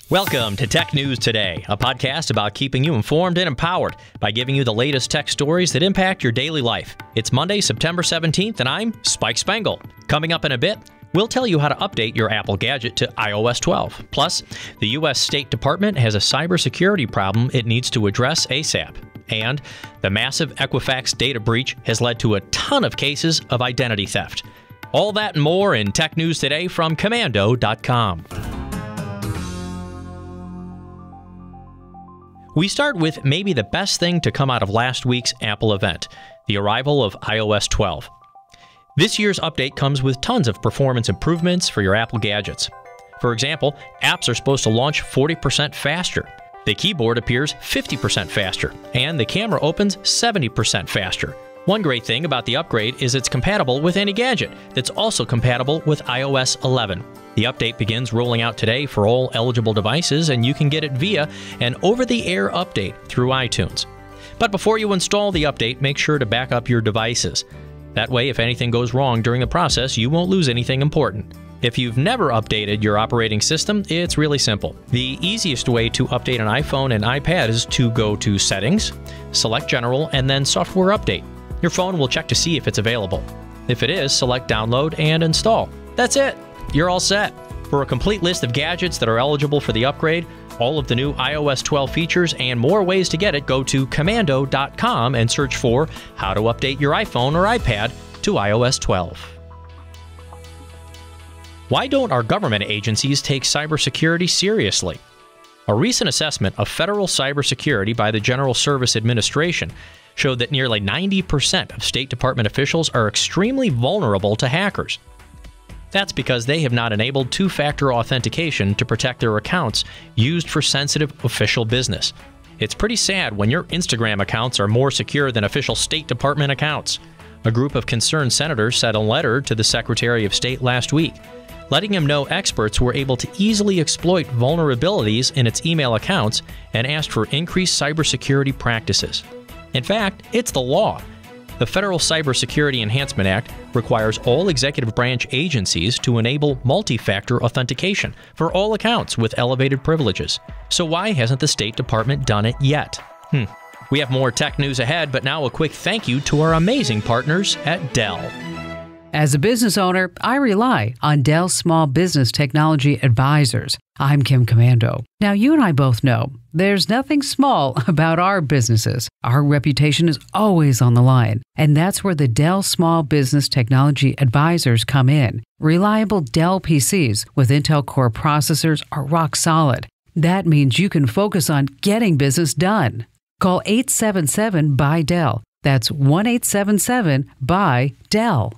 Welcome to Tech News Today, a podcast about keeping you informed and empowered by giving you the latest tech stories that impact your daily life. It's Monday, September 17th, and I'm Spike Spangle. Coming up in a bit, we'll tell you how to update your Apple gadget to iOS 12. Plus, the U.S. State Department has a cybersecurity problem it needs to address ASAP. And the massive Equifax data breach has led to a ton of cases of identity theft. All that and more in Tech News Today from Commando.com. We start with maybe the best thing to come out of last week's Apple event, the arrival of iOS 12. This year's update comes with tons of performance improvements for your Apple gadgets. For example, apps are supposed to launch 40% faster. The keyboard appears 50% faster, and the camera opens 70% faster. One great thing about the upgrade is it's compatible with any gadget that's also compatible with iOS 11. The update begins rolling out today for all eligible devices, and you can get it via an over-the-air update through iTunes. But before you install the update, make sure to back up your devices. That way, if anything goes wrong during the process, you won't lose anything important. If you've never updated your operating system, it's really simple. The easiest way to update an iPhone and iPad is to go to Settings, select General, and then Software Update. Your phone will check to see if it's available. If it is, select Download and Install. That's it! You're all set. For a complete list of gadgets that are eligible for the upgrade, all of the new iOS 12 features, and more ways to get it, go to Commando.com and search for how to update your iPhone or iPad to iOS 12. Why don't our government agencies take cybersecurity seriously? A recent assessment of federal cybersecurity by the General Service Administration showed that nearly 90% of State Department officials are extremely vulnerable to hackers. That's because they have not enabled two-factor authentication to protect their accounts used for sensitive official business. It's pretty sad when your Instagram accounts are more secure than official State Department accounts. A group of concerned senators sent a letter to the Secretary of State last week, letting him know experts were able to easily exploit vulnerabilities in its email accounts and asked for increased cybersecurity practices. In fact, it's the law. The Federal Cybersecurity Enhancement Act requires all executive branch agencies to enable multi-factor authentication for all accounts with elevated privileges. So why hasn't the State Department done it yet? We have more tech news ahead, but now a quick thank you to our amazing partners at Dell. As a business owner, I rely on Dell Small Business Technology Advisors. I'm Kim Commando. Now, you and I both know there's nothing small about our businesses. Our reputation is always on the line, and that's where the Dell Small Business Technology Advisors come in. Reliable Dell PCs with Intel Core processors are rock solid. That means you can focus on getting business done. Call 877-BUY-DELL. That's 1-877-BUY-DELL.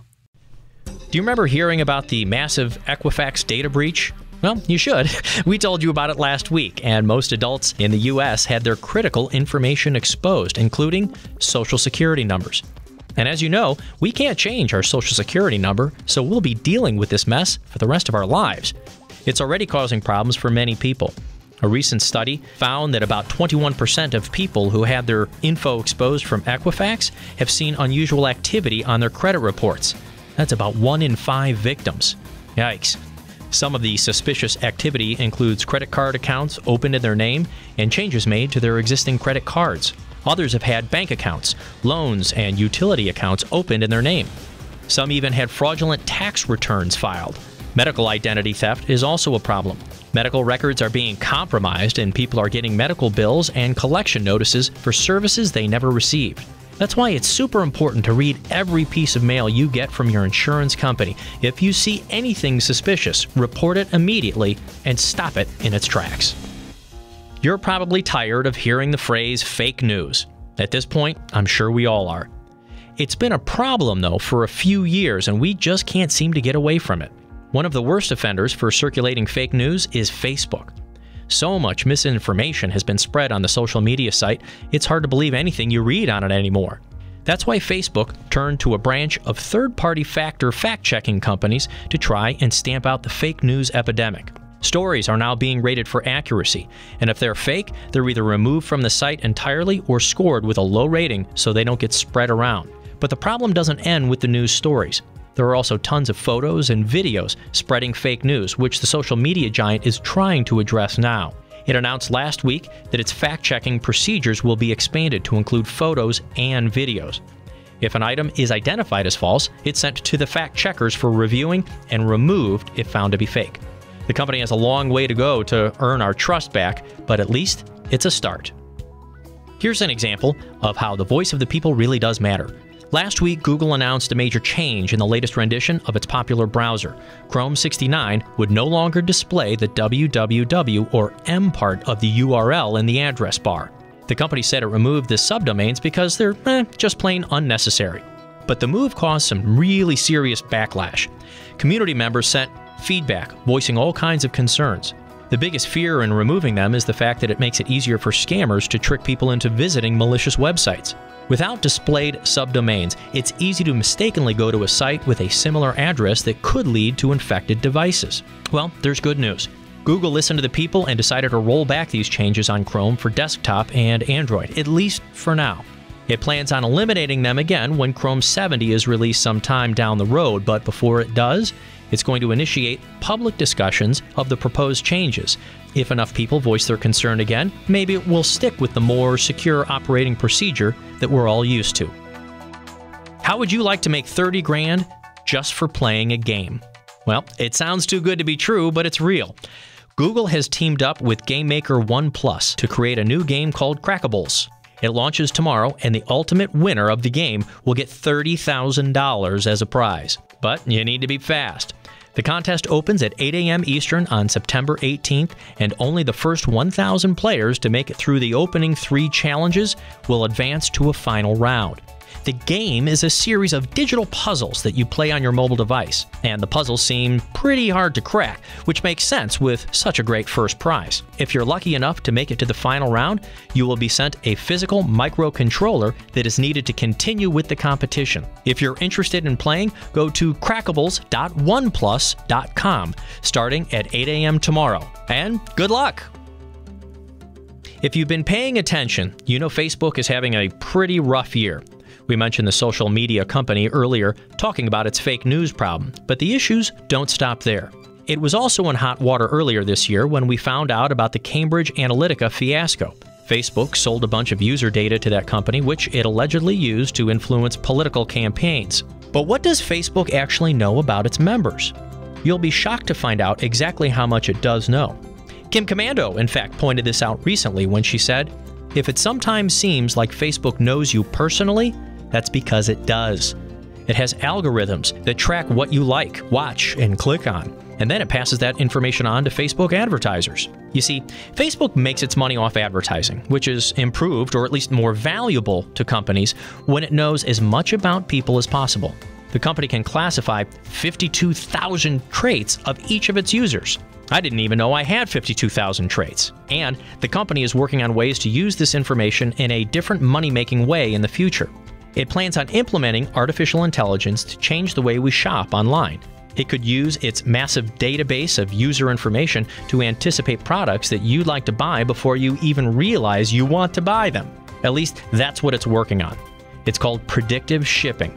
Do you remember hearing about the massive Equifax data breach? Well, you should. We told you about it last week, and most adults in the U.S. had their critical information exposed, including Social Security numbers. And as you know, we can't change our Social Security number, so we'll be dealing with this mess for the rest of our lives. It's already causing problems for many people. A recent study found that about 21% of people who had their info exposed from Equifax have seen unusual activity on their credit reports. That's about 1 in 5 victims. Yikes. Some of the suspicious activity includes credit card accounts opened in their name and changes made to their existing credit cards. Others have had bank accounts, loans, and utility accounts opened in their name. Some even had fraudulent tax returns filed. Medical identity theft is also a problem. Medical records are being compromised, and people are getting medical bills and collection notices for services they never received. That's why it's super important to read every piece of mail you get from your insurance company. If you see anything suspicious, report it immediately and stop it in its tracks. You're probably tired of hearing the phrase fake news. At this point, I'm sure we all are. It's been a problem, though, for a few years, and we just can't seem to get away from it. One of the worst offenders for circulating fake news is Facebook. So much misinformation has been spread on the social media site, it's hard to believe anything you read on it anymore. That's why Facebook turned to a branch of third-party fact-checking companies to try and stamp out the fake news epidemic. Stories are now being rated for accuracy, and if they're fake, they're either removed from the site entirely or scored with a low rating so they don't get spread around. But the problem doesn't end with the news stories. There are also tons of photos and videos spreading fake news, which the social media giant is trying to address now. It announced last week that its fact-checking procedures will be expanded to include photos and videos. If an item is identified as false, it's sent to the fact-checkers for reviewing and removed if found to be fake. The company has a long way to go to earn our trust back, but at least it's a start. Here's an example of how the voice of the people really does matter. Last week, Google announced a major change in the latest rendition of its popular browser. Chrome 69 would no longer display the www or M part of the URL in the address bar. The company said it removed the subdomains because they're just plain unnecessary. But the move caused some really serious backlash. Community members sent feedback, voicing all kinds of concerns. The biggest fear in removing them is the fact that it makes it easier for scammers to trick people into visiting malicious websites. Without displayed subdomains, it's easy to mistakenly go to a site with a similar address that could lead to infected devices. Well, there's good news. Google listened to the people and decided to roll back these changes on Chrome for desktop and Android, at least for now. It plans on eliminating them again when Chrome 70 is released sometime down the road, but before it does, it's going to initiate public discussions of the proposed changes. If enough people voice their concern again, maybe it will stick with the more secure operating procedure that we're all used to. How would you like to make 30 grand just for playing a game? Well, it sounds too good to be true, but it's real. Google has teamed up with GameMaker OnePlus to create a new game called Crackables. It launches tomorrow, and the ultimate winner of the game will get $30,000 as a prize. But you need to be fast. The contest opens at 8 a.m. Eastern on September 18th, and only the first 1,000 players to make it through the opening 3 challenges will advance to a final round. The game is a series of digital puzzles that you play on your mobile device, and the puzzles seem pretty hard to crack, which makes sense with such a great first prize. If you're lucky enough to make it to the final round, you will be sent a physical microcontroller that is needed to continue with the competition. If you're interested in playing, go to crackables.oneplus.com starting at 8 a.m. tomorrow. And good luck! If you've been paying attention, you know Facebook is having a pretty rough year. We mentioned the social media company earlier talking about its fake news problem, but the issues don't stop there. It was also in hot water earlier this year when we found out about the Cambridge Analytica fiasco. Facebook sold a bunch of user data to that company, which it allegedly used to influence political campaigns. But what does Facebook actually know about its members? You'll be shocked to find out exactly how much it does know. Kim Commando, in fact, pointed this out recently when she said, "If it sometimes seems like Facebook knows you personally, that's because it does. It has algorithms that track what you like, watch, and click on, and then it passes that information on to Facebook advertisers." You see, Facebook makes its money off advertising, which is improved or at least more valuable to companies when it knows as much about people as possible. The company can classify 52,000 traits of each of its users. I didn't even know I had 52,000 traits. And the company is working on ways to use this information in a different money-making way in the future. It plans on implementing artificial intelligence to change the way we shop online. It could use its massive database of user information to anticipate products that you'd like to buy before you even realize you want to buy them. At least that's what it's working on. It's called predictive shipping.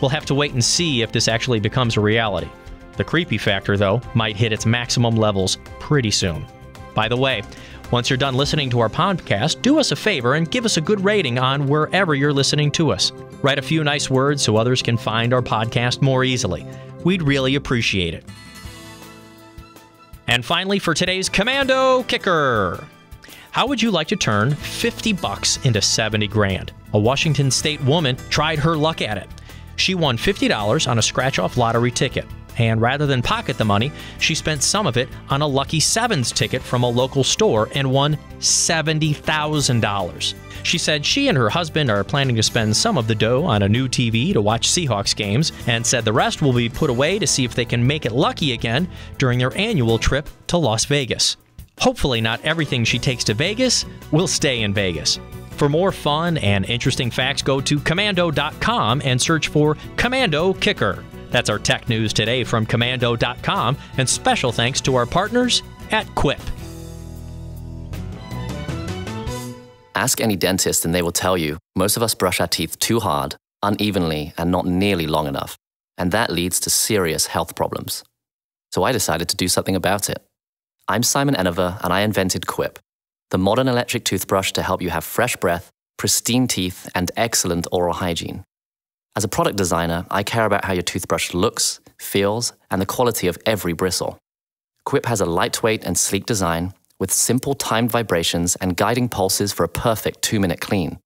We'll have to wait and see if this actually becomes a reality. The creepy factor, though, might hit its maximum levels pretty soon. By the way, once you're done listening to our podcast, do us a favor and give us a good rating on wherever you're listening to us. Write a few nice words so others can find our podcast more easily. We'd really appreciate it. And finally, for today's Commando Kicker. How would you like to turn $50 into 70 grand? A Washington State woman tried her luck at it. She won $50 on a scratch-off lottery ticket. And rather than pocket the money, she spent some of it on a Lucky Sevens ticket from a local store and won $70,000. She said she and her husband are planning to spend some of the dough on a new TV to watch Seahawks games, and said the rest will be put away to see if they can make it lucky again during their annual trip to Las Vegas. Hopefully not everything she takes to Vegas will stay in Vegas. For more fun and interesting facts, go to commando.com and search for Commando Kicker. That's our tech news today from commando.com, and special thanks to our partners at Quip. Ask any dentist and they will tell you most of us brush our teeth too hard, unevenly, and not nearly long enough. and that leads to serious health problems. So I decided to do something about it. I'm Simon Enever, and I invented Quip, the modern electric toothbrush to help you have fresh breath, pristine teeth, and excellent oral hygiene. As a product designer, I care about how your toothbrush looks, feels, and the quality of every bristle. Quip has a lightweight and sleek design with simple timed vibrations and guiding pulses for a perfect 2-minute clean.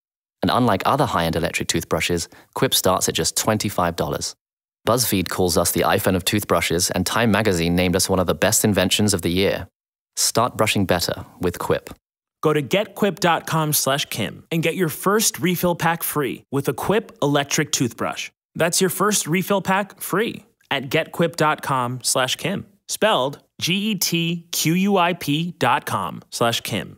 And unlike other high-end electric toothbrushes, Quip starts at just $25. BuzzFeed calls us the iPhone of toothbrushes, and Time Magazine named us one of the best inventions of the year. Start brushing better with Quip. Go to getquip.com/Kim and get your first refill pack free with a Quip electric toothbrush. That's your first refill pack free at getquip.com/Kim. Spelled GETQUIP.com/Kim.